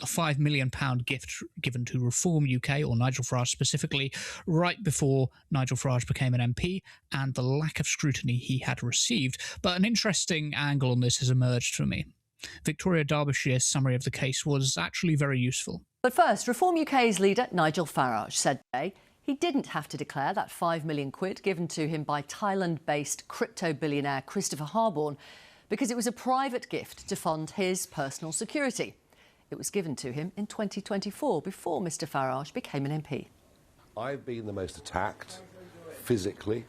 a £5 million gift given to Reform UK, or Nigel Farage specifically, right before Nigel Farage became an MP, and the lack of scrutiny he had received. But an interesting angle on this has emerged for me. Victoria Derbyshire's summary of the case was actually very useful. But first, Reform UK's leader, Nigel Farage, said today he didn't have to declare that £5 million given to him by Thailand-based crypto billionaire Christopher Harborne because it was a private gift to fund his personal security. It was given to him in 2024, before Mr Farage became an MP. I've been the most attacked, physically,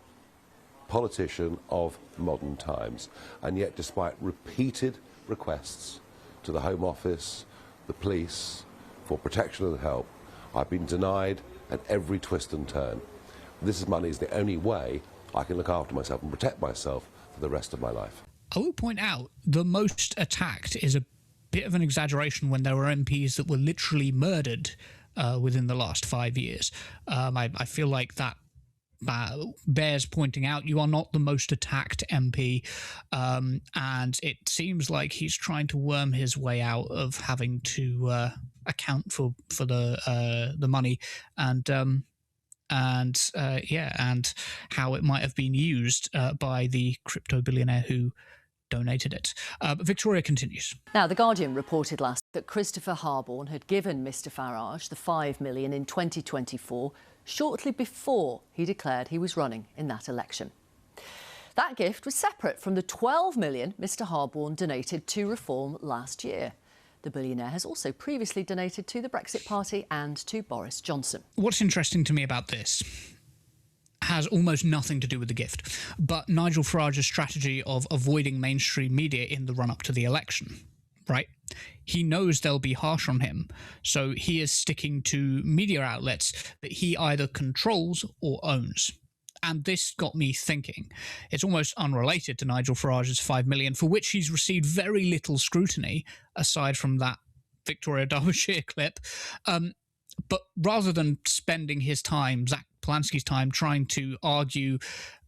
politician of modern times. And yet, despite repeated requests to the Home Office, the police, for protection and help, I've been denied at every twist and turn. This money is the only way I can look after myself and protect myself for the rest of my life. I will point out the most attacked is a bit of an exaggeration when there were MPs that were literally murdered within the last 5 years. I feel like that bears pointing out. You are not the most attacked MP, and it seems like he's trying to worm his way out of having to account for the money and how it might have been used by the crypto billionaire who donated it. But Victoria continues. Now, The Guardian reported last week that Christopher Harborne had given Mr Farage the £5 million in 2024, shortly before he declared he was running in that election. That gift was separate from the £12 million Mr Harborne donated to Reform last year. The billionaire has also previously donated to the Brexit Party and to Boris Johnson. What's interesting to me about this has almost nothing to do with the gift, but Nigel Farage's strategy of avoiding mainstream media in the run-up to the election, right? He knows they'll be harsh on him, so he is sticking to media outlets that he either controls or owns. And this got me thinking. It's almost unrelated to Nigel Farage's $5 million, for which he's received very little scrutiny, aside from that Victoria Derbyshire clip. But rather than spending his time, Zach Polanski's time, trying to argue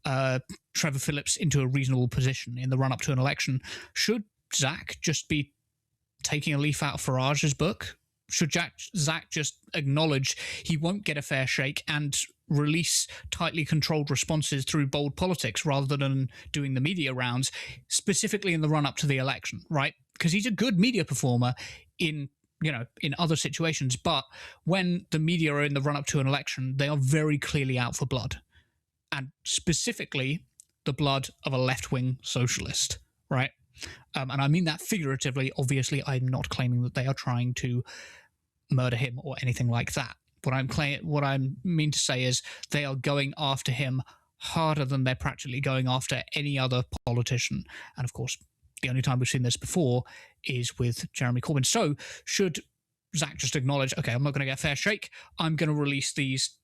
Trevor Phillips into a reasonable position in the run-up to an election, should Zach just be taking a leaf out of Farage's book? Should Zach just acknowledge he won't get a fair shake and release tightly controlled responses through bold politics rather than doing the media rounds, specifically in the run-up to the election, right? Because he's a good media performer in other situations, but when the media are in the run-up to an election, they are very clearly out for blood, and specifically the blood of a left-wing socialist, right? And I mean that figuratively. Obviously, I'm not claiming that they are trying to murder him or anything like that. What I mean to say is they are going after him harder than they're practically going after any other politician. And of course, the only time we've seen this before is with Jeremy Corbyn. So should Zach just acknowledge, okay, I'm not going to get a fair shake. I'm going to release these,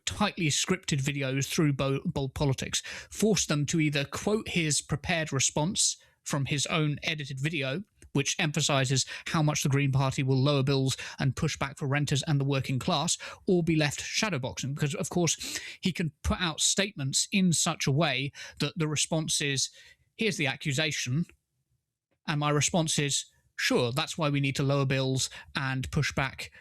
tightly scripted videos through bold politics, force them to either quote his prepared response from his own edited video, which emphasises how much the Green Party will lower bills and push back for renters and the working class, or be left shadowboxing. Because, of course, he can put out statements in such a way that the response is, here's the accusation, and my response is, sure, that's why we need to lower bills and push back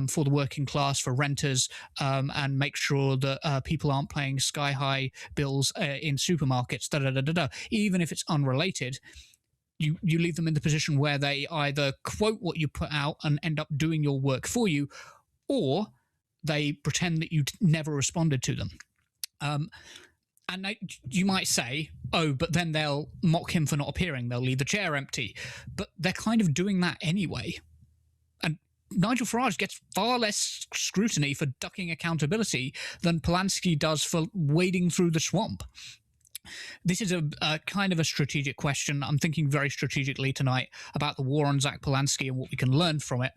for the working class, for renters, and make sure that people aren't paying sky-high bills in supermarkets, da-da-da-da-da. Even if it's unrelated, you leave them in the position where they either quote what you put out and end up doing your work for you, or they pretend that you never responded to them. And you might say, oh, but then they'll mock him for not appearing. They'll leave the chair empty. But they're kind of doing that anyway. And Nigel Farage gets far less scrutiny for ducking accountability than Polanski does for wading through the swamp. This is a kind of a strategic question. I'm thinking very strategically tonight about the war on Zach Polanski and what we can learn from it.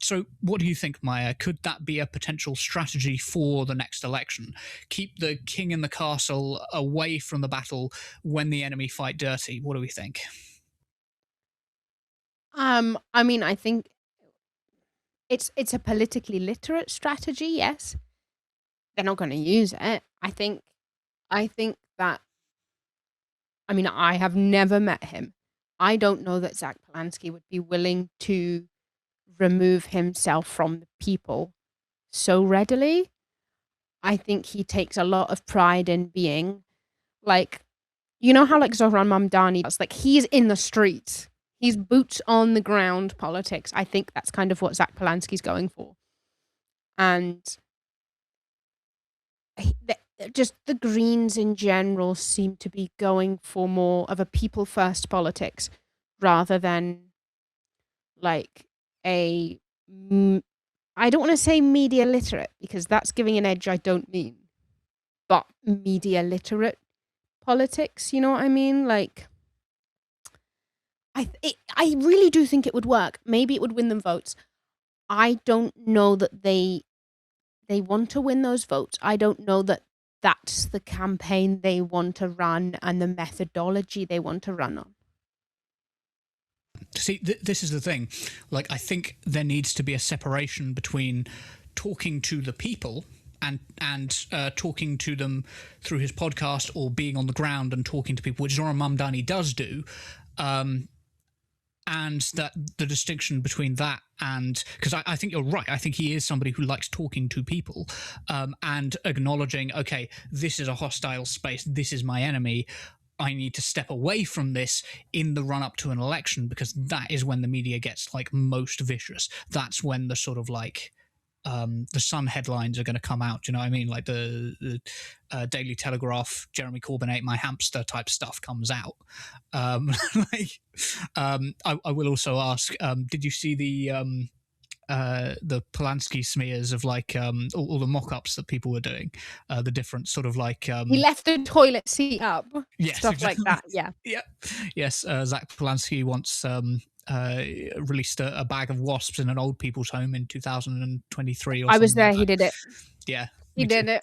So what do you think, Maya? Could that be a potential strategy for the next election? Keep the king in the castle away from the battle when the enemy fight dirty. What do we think? I mean, I think it's a politically literate strategy, yes. They're not going to use it. I think that, I mean, I have never met him. I don't know that Zach Polanski would be willing to remove himself from the people so readily. I think he takes a lot of pride in being like, you know how like Zohran Mamdani does, like he's in the streets, he's boots on the ground politics. I think that's kind of what Zach Polanski's going for. And just the Greens in general seem to be going for more of a people first politics rather than like I don't want to say media literate because that's giving an edge I don't mean, but media literate politics, you know what I mean? Like, I really do think it would work. Maybe it would win them votes. I don't know that they want to win those votes. I don't know that that's the campaign they want to run and the methodology they want to run on. See, this is the thing. Like, I think there needs to be a separation between talking to the people and talking to them through his podcast or being on the ground and talking to people, which Zohran Mamdani does do. And that the distinction between that and, because I think you're right, I think he is somebody who likes talking to people and acknowledging, okay, this is a hostile space, this is my enemy, I need to step away from this in the run up to an election, because that is when the media gets like most vicious. That's when the sort of like the Sun headlines are going to come out. Do you know what I mean? Like the Daily Telegraph, Jeremy Corbyn ate my hamster type stuff comes out. I will also ask, did you see the Polanski smears of like all the mock-ups that people were doing, the different sort of like he left the toilet seat up, yes, stuff exactly. like that. Yeah. Yes. Zach Polanski once released a bag of wasps in an old people's home in 2023 or I was something there. like He that. did it. Yeah, He did it.